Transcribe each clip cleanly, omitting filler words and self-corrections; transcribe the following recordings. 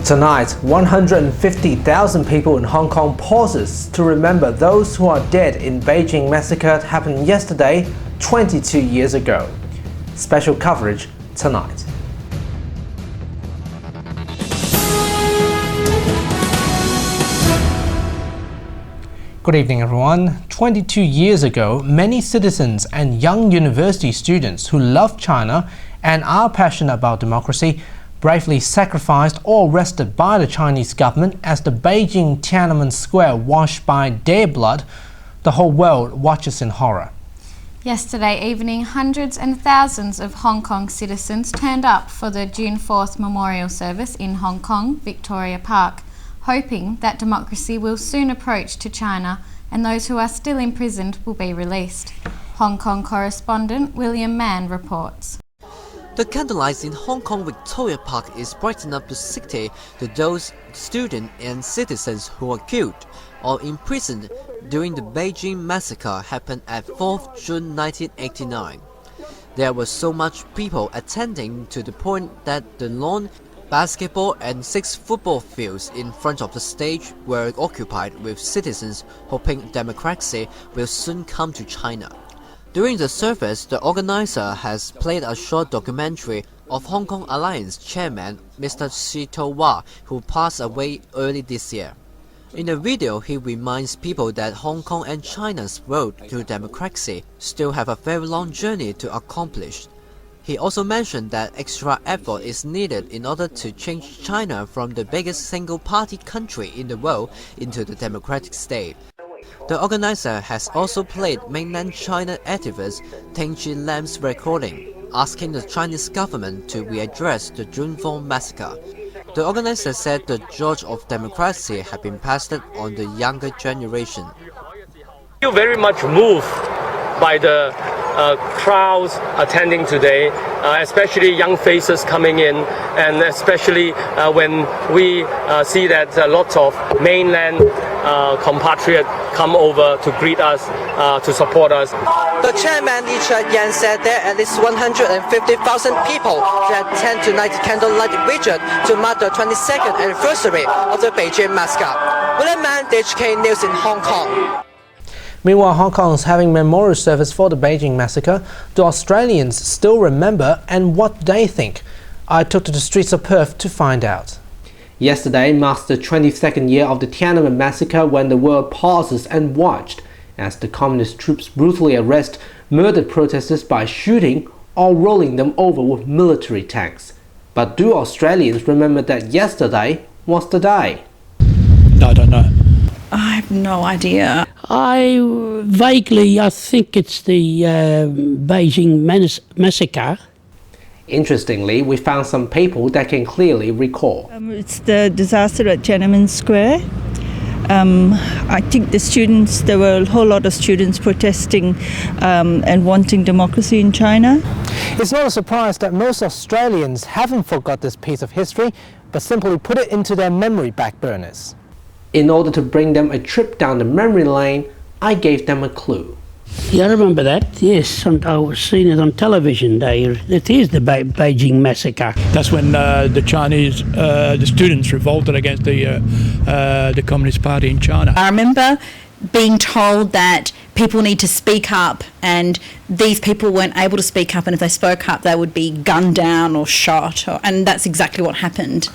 Tonight, 150,000 people in Hong Kong pauses to remember those who are dead in Beijing massacre happened yesterday, 22 years ago. Special coverage tonight. Good evening, everyone. 22 years ago, many citizens and young university students who love China and are passionate about democracy bravely sacrificed or arrested by the Chinese government as the Beijing Tiananmen Square washed by their blood. The whole world watches in horror. Yesterday evening, hundreds and thousands of Hong Kong citizens turned up for the June 4th memorial service in Hong Kong, Victoria Park, hoping that democracy will soon approach to China and those who are still imprisoned will be released. Hong Kong correspondent William Mann reports. The candlelight in Hong Kong Victoria Park is brightened up the city to those students and citizens who were killed or imprisoned during the Beijing massacre happened at 4th June 1989. There were so much people attending to the point that the lawn, basketball and 6 football fields in front of the stage were occupied with citizens hoping democracy will soon come to China. During the service, the organizer has played a short documentary of Hong Kong Alliance chairman Mr. Shi Towa, who passed away early this year. In the video, he reminds people that Hong Kong and China's road to democracy still have a very long journey to accomplish. He also mentioned that extra effort is needed in order to change China from the biggest single-party country in the world into the democratic state. The organizer has also played mainland China activist Ting Chi Lam's recording, asking the Chinese government to readdress the June 4 massacre. The organizer said the torch of democracy had been passed on the younger generation. I feel very much moved by the crowds attending today, especially young faces coming in, and especially when we see that lots of mainland compatriots come over to greet us, to support us. The chairman Li Yan said there are at least 150,000 people that attend tonight's candlelight vigil to mark the 22nd anniversary of the Beijing massacre. William Mann, HK News in Hong Kong. Meanwhile, Hong Kong is having memorial service for the Beijing massacre. Do Australians still remember, and what do they think? I took to the streets of Perth to find out. Yesterday marks the 22nd year of the Tiananmen Massacre, when the world pauses and watched as the communist troops brutally arrest murdered protesters by shooting or rolling them over with military tanks. But do Australians remember that yesterday was the day? I don't know. I have no idea. I think it's the Beijing massacre. Interestingly, we found some people that can clearly recall. It's the disaster at Tiananmen Square. I think there were a whole lot of students protesting and wanting democracy in China. It's not a surprise that most Australians haven't forgot this piece of history, but simply put it into their memory back burners. In order to bring them a trip down the memory lane, I gave them a clue. Yeah, I remember that, yes. I was seeing it on television. It is the Beijing massacre. That's when the Chinese, the students revolted against the Communist Party in China. I remember being told that people need to speak up, and these people weren't able to speak up, and if they spoke up they would be gunned down or shot, and that's exactly what happened.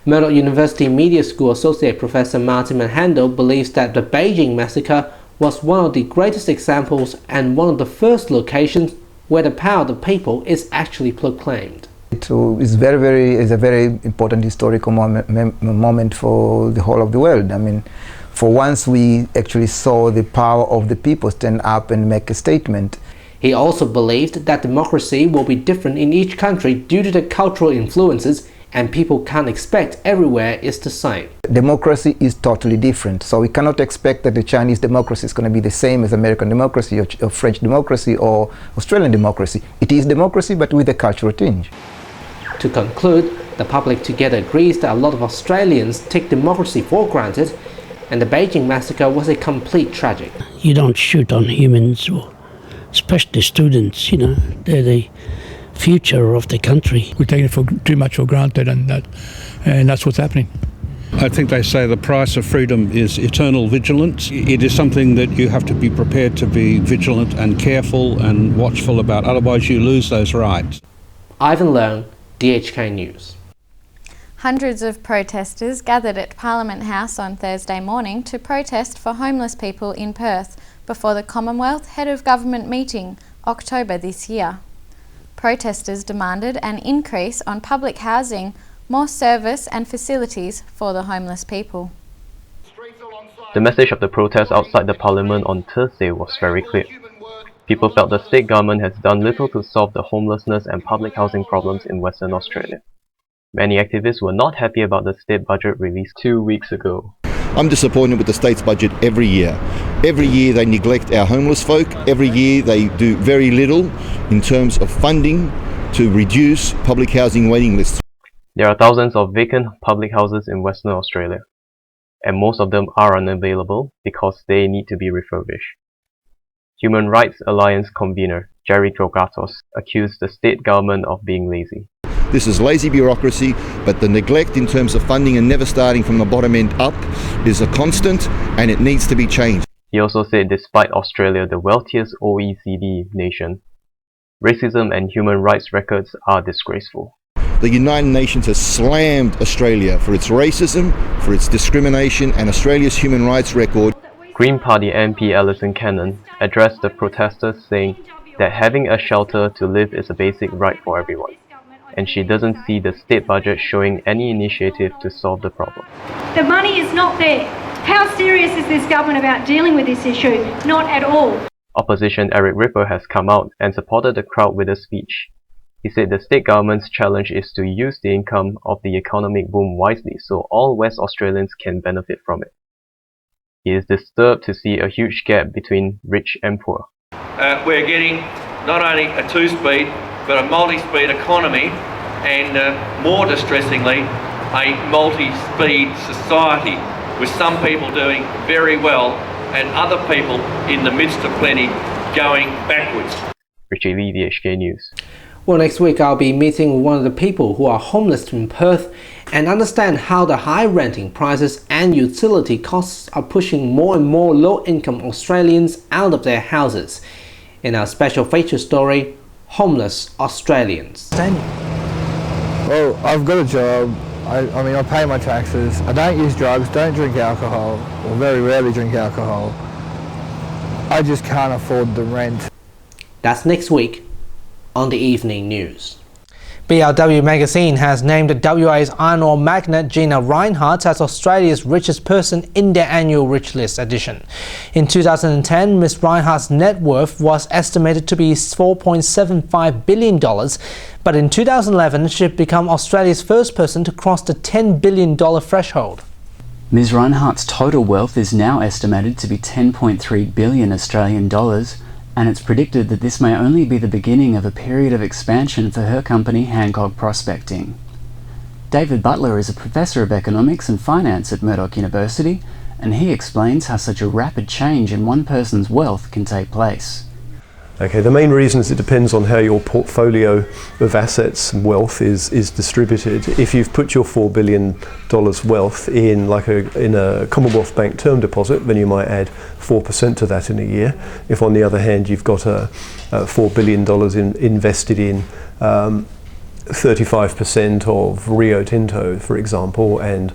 Murdoch University Media School Associate Professor Martin Manhandle believes that the Beijing massacre was one of the greatest examples and one of the first locations where the power of the people is actually proclaimed. It's a very important historical moment for the whole of the world. I mean, for once we actually saw the power of the people stand up and make a statement. He also believed that democracy will be different in each country due to the cultural influences, and people can't expect everywhere is the same. Democracy is totally different, so we cannot expect that the Chinese democracy is going to be the same as American democracy or French democracy or Australian democracy. It is democracy, but with a cultural tinge. To conclude, the public together agrees that a lot of Australians take democracy for granted, and the Beijing massacre was a complete tragedy. You don't shoot on humans, or especially students, you know, they're the future of the country. We're taking it too much for granted, and that's what's happening. I think they say the price of freedom is eternal vigilance. It is something that you have to be prepared to be vigilant and careful and watchful about, otherwise you lose those rights. Ivan Leung, DHK News. Hundreds of protesters gathered at Parliament House on Thursday morning to protest for homeless people in Perth before the Commonwealth Head of Government meeting, October this year. Protesters demanded an increase on public housing, more service and facilities for the homeless people. The message of the protest outside the Parliament on Thursday was very clear. People felt the state government has done little to solve the homelessness and public housing problems in Western Australia. Many activists were not happy about the state budget released 2 weeks ago. I'm disappointed with the state's budget every year. Every year they neglect our homeless folk. Every year they do very little in terms of funding to reduce public housing waiting lists. There are thousands of vacant public houses in Western Australia, and most of them are unavailable because they need to be refurbished. Human Rights Alliance convener Jerry Drogatos accused the state government of being lazy. This is lazy bureaucracy, but the neglect in terms of funding and never starting from the bottom end up is a constant, and it needs to be changed. He also said despite Australia the wealthiest OECD nation, racism and human rights records are disgraceful. The United Nations has slammed Australia for its racism, for its discrimination, and Australia's human rights record. Green Party MP Alison Cannon addressed the protesters saying that having a shelter to live is a basic right for everyone, and she doesn't see the state budget showing any initiative to solve the problem. The money is not there. How serious is this government about dealing with this issue? Not at all. Opposition Eric Ripper has come out and supported the crowd with a speech. He said the state government's challenge is to use the income of the economic boom wisely so all West Australians can benefit from it. He is disturbed to see a huge gap between rich and poor. We're getting not only a two-speed but a multi-speed economy, and more distressingly, a multi-speed society with some people doing very well and other people in the midst of plenty going backwards. Richie Lee, DHK News. Well, next week I'll be meeting one of the people who are homeless in Perth and understand how the high renting prices and utility costs are pushing more and more low-income Australians out of their houses. In our special feature story, Homeless Australians. Well, I've got a job. I mean, I pay my taxes. I don't use drugs, don't drink alcohol, or very rarely drink alcohol. I just can't afford the rent. That's next week on the Evening News. BLW magazine has named WA's iron ore magnate Gina Rinehart as Australia's richest person in their annual Rich List edition. In 2010, Ms. Rinehart's net worth was estimated to be $4.75 billion, but in 2011 she had become Australia's first person to cross the $10 billion threshold. Ms. Rinehart's total wealth is now estimated to be 10.3 billion Australian dollars, and it's predicted that this may only be the beginning of a period of expansion for her company Hancock Prospecting. David Butler is a professor of economics and finance at Murdoch University, and he explains how such a rapid change in one person's wealth can take place. Okay, the main reason is it depends on how your portfolio of assets and wealth is distributed. If you've put your $4 billion wealth in a Commonwealth Bank term deposit, then you might add 4% to that in a year. If on the other hand you've got $4 billion invested in 35% of Rio Tinto, for example, and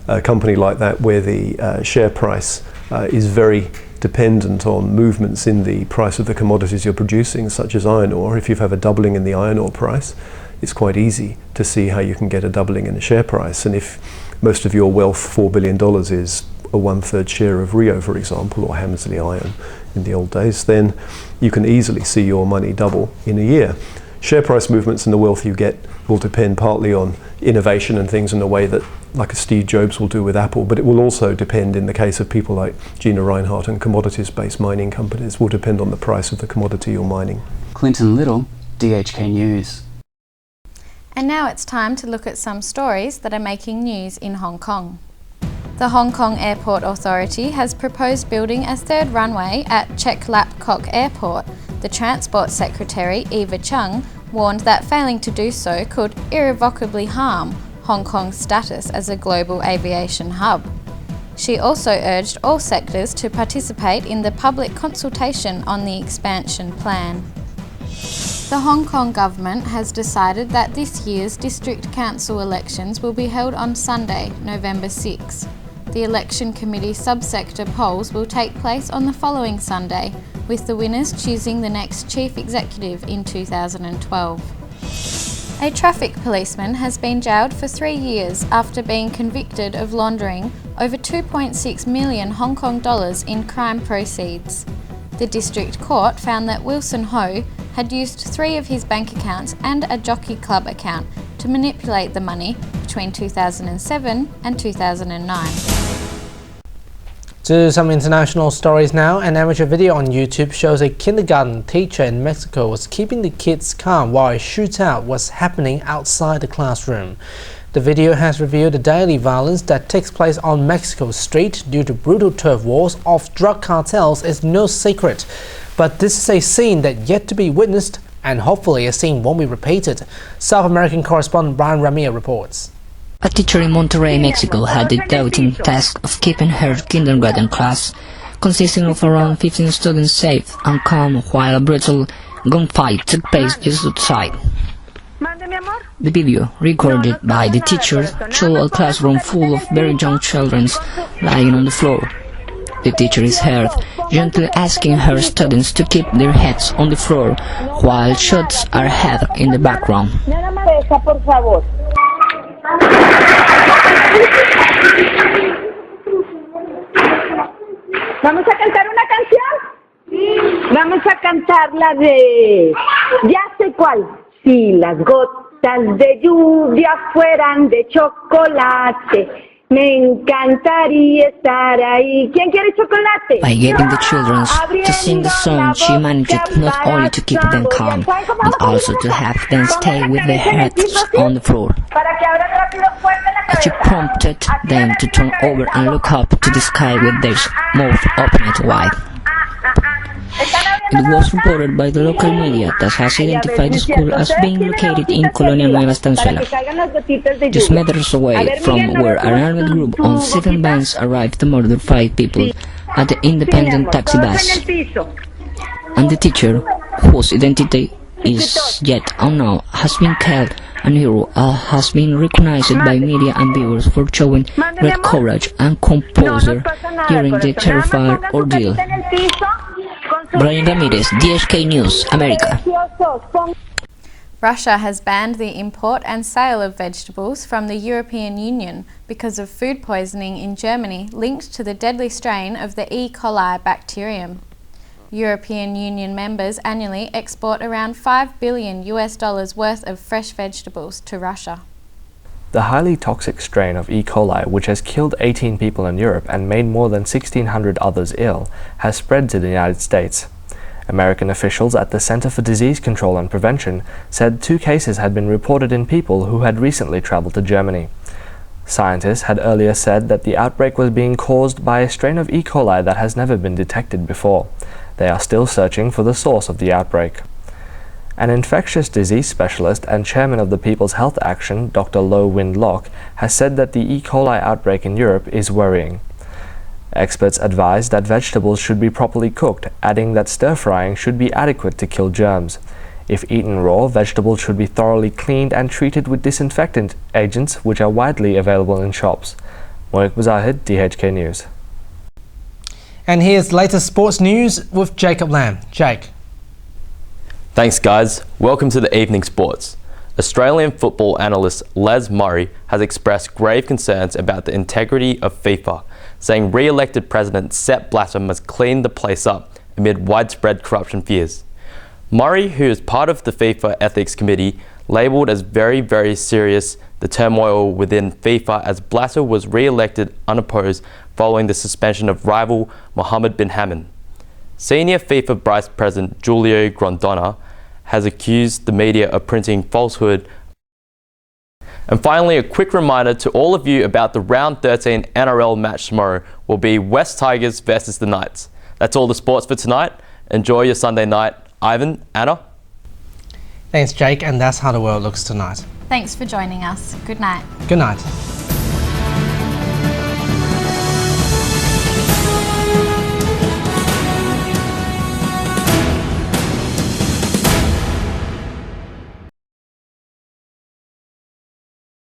a company like that where the share price is very dependent on movements in the price of the commodities you're producing, such as iron ore. If you have a doubling in the iron ore price, it's quite easy to see how you can get a doubling in the share price. And if most of your wealth, $4 billion, is a 1/3 share of Rio, for example, or Hammersley Iron in the old days, then you can easily see your money double in a year. Share price movements and the wealth you get will depend partly on innovation and things in a way that, like a Steve Jobs will do with Apple, but it will also depend, in the case of people like Gina Rinehart and commodities-based mining companies, will depend on the price of the commodity you're mining. Clinton Little, DHK News. And now it's time to look at some stories that are making news in Hong Kong. The Hong Kong Airport Authority has proposed building a third runway at Chek Lap Kok Airport. The Transport Secretary, Eva Chung, warned that failing to do so could irrevocably harm Hong Kong's status as a global aviation hub. She also urged all sectors to participate in the public consultation on the expansion plan. The Hong Kong government has decided that this year's district council elections will be held on Sunday, November 6. The election committee subsector polls will take place on the following Sunday, with the winners choosing the next chief executive in 2012. A traffic policeman has been jailed for 3 years after being convicted of laundering over 2.6 million Hong Kong dollars in crime proceeds. The district court found that Wilson Ho had used 3 of his bank accounts and a jockey club account to manipulate the money between 2007 and 2009. To some international stories now. An amateur video on YouTube shows a kindergarten teacher in Mexico was keeping the kids calm while a shootout was happening outside the classroom. The video has revealed the daily violence that takes place on Mexico Street due to brutal turf wars of drug cartels is no secret. But this is a scene that yet to be witnessed, and hopefully a scene won't be repeated. South American correspondent Ramir reports. A teacher in Monterrey, Mexico had the daunting task of keeping her kindergarten class, consisting of around 15 students, safe and calm while a brutal gunfight took place just outside. The video, recorded by the teacher, showed a classroom full of very young children lying on the floor. The teacher is heard gently asking her students to keep their heads on the floor while shots are heard in the background. ¿Vamos a cantar una canción? Sí. Vamos a cantar la de... Ya sé cuál. Si las gotas de lluvia fueran de chocolate, me encantaría estar ahí. ¿Quién quiere chocolate? By getting the children to sing the song, she managed not only to keep them calm, but also to have them stay with their heads on the floor. As she prompted them to turn over and look up to the sky with their mouths opened wide. It was reported by the local media that has identified the school as being located in Colonia Nueva Estanzuela, just meters away from where an armed group on 7 vans arrived to murder 5 people at the independent taxi bus. And the teacher, whose identity is yet unknown, has been killed, and hero has been recognized by media and viewers for showing great courage and composure during the terrifying ordeal. Brian Ramirez, DHK News, America. Russia has banned the import and sale of vegetables from the European Union because of food poisoning in Germany linked to the deadly strain of the E-Coli bacterium. European Union members annually export around $5 billion worth of fresh vegetables to Russia. The highly toxic strain of E. coli, which has killed 18 people in Europe and made more than 1,600 others ill, has spread to the United States. American officials at the Center for Disease Control and Prevention said 2 cases had been reported in people who had recently traveled to Germany. Scientists had earlier said that the outbreak was being caused by a strain of E. coli that has never been detected before. They are still searching for the source of the outbreak. An infectious disease specialist and chairman of the People's Health Action, Dr. Lo Win-Lock, has said that the E. coli outbreak in Europe is worrying. Experts advise that vegetables should be properly cooked, adding that stir-frying should be adequate to kill germs. If eaten raw, vegetables should be thoroughly cleaned and treated with disinfectant agents, which are widely available in shops. Moyukh Muzahid, DHK News. And here's latest sports news with Jacob Lamb. Jake. Thanks guys, welcome to the Evening Sports. Australian football analyst Les Murray has expressed grave concerns about the integrity of FIFA, saying re-elected President Sepp Blatter must clean the place up amid widespread corruption fears. Murray, who is part of the FIFA Ethics Committee, labelled as very, very serious the turmoil within FIFA as Blatter was re-elected unopposed following the suspension of rival Mohammed bin Hamad. Senior FIFA Vice President Giulio Grondona has accused the media of printing falsehood. And finally, a quick reminder to all of you about the Round 13 NRL match tomorrow will be West Tigers versus the Knights. That's all the sports for tonight. Enjoy your Sunday night. Ivan, Anna? Thanks, Jake, and that's how the world looks tonight. Thanks for joining us. Good night. Good night.